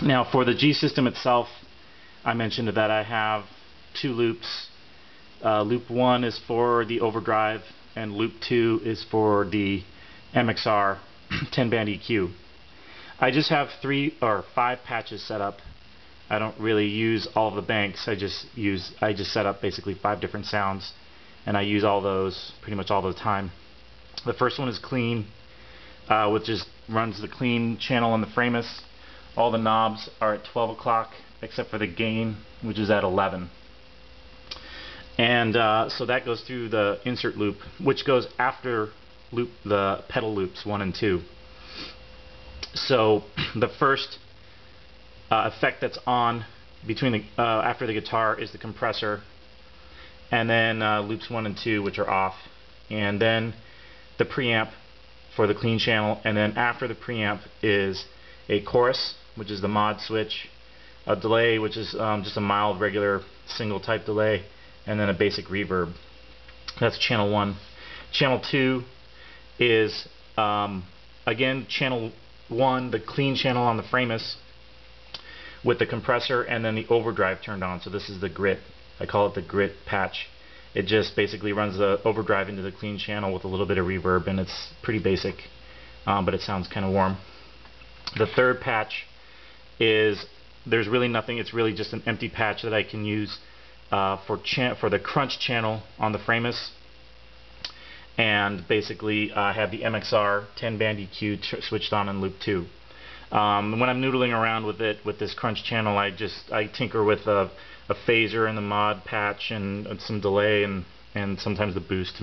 Now for the G system itself, I mentioned that I have two loops. Loop 1 is for the overdrive, and loop 2 is for the MXR 10-band EQ. I just have 3 or 5 patches set up. I don't really use all of the banks. I just set up basically 5 different sounds, and I use all those pretty much all the time. The first one is clean, which just runs the clean channel on the Framus. All the knobs are at 12 o'clock except for the gain, which is at 11. And so that goes through the insert loop, which goes after the pedal loops 1 and 2. So the first effect that's on between the after the guitar is the compressor, and then loops 1 and 2, which are off, and then the preamp for the clean channel, and then after the preamp is a chorus, which is the mod switch, a delay, which is just a mild regular single type delay, and then a basic reverb. That's channel 1. Channel 2 is again channel 1, the clean channel on the Framus, with the compressor and then the overdrive turned on. So this is the grit. I call it the grit patch. It just basically runs the overdrive into the clean channel with a little bit of reverb, and it's pretty basic, but it sounds kind of warm. The third patch is, there's really nothing. It's really just an empty patch that I can use for the crunch channel on the Framus. And basically I have the MXR 10-band EQ switched on in loop 2. When I'm noodling around with it, with this crunch channel, I tinker with a phaser and the mod patch and some delay and sometimes the boost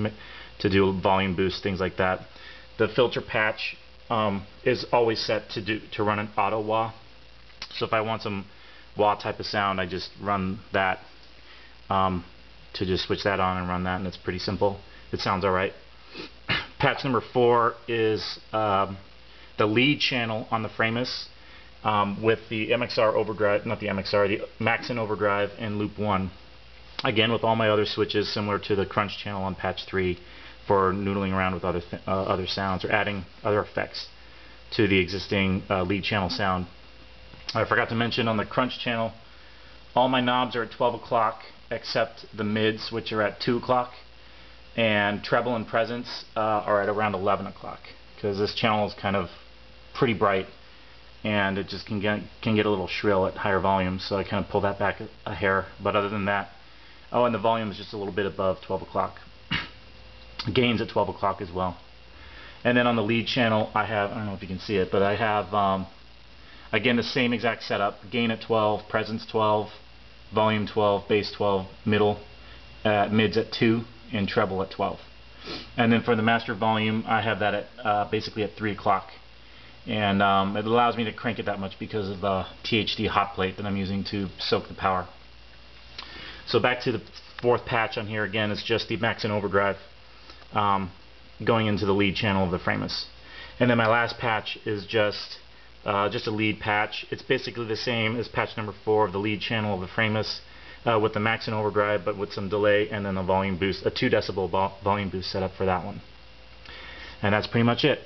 to do a volume boost, things like that. The filter patch is always set to run an auto wah. So if I want some wah type of sound, I just run that to just switch that on and run that, and it's pretty simple. It sounds alright. Patch number 4 is the lead channel on the Framus with the MXR overdrive, not the MXR, the Maxon overdrive in loop 1. Again, with all my other switches similar to the crunch channel on patch 3 for noodling around with other sounds or adding other effects to the existing lead channel sound. I forgot to mention on the crunch channel, all my knobs are at 12 o'clock except the mids, which are at 2 o'clock, and treble and presence are at around 11 o'clock, because this channel is kind of pretty bright and it just can get a little shrill at higher volumes, so I kind of pull that back a hair. But other than that, oh, and the volume is just a little bit above 12 o'clock. Gain's at 12 o'clock as well. And then on the lead channel I have, I don't know if you can see it, but I have again the same exact setup: gain at 12, presence 12, volume 12, bass 12, mids at 2, and treble at 12. And then for the master volume, I have that at basically at 3 o'clock, and it allows me to crank it that much because of the THD hot plate that I'm using to soak the power. So back to the 4th patch on here. Again, it's just the Maxon overdrive going into the lead channel of the Framus. And then my last patch is just a lead patch. It's basically the same as patch number 4 of the lead channel of the Framus, with the Maxon overdrive but with some delay, and then a volume boost, a 2 decibel volume boost set up for that one. And that's pretty much it.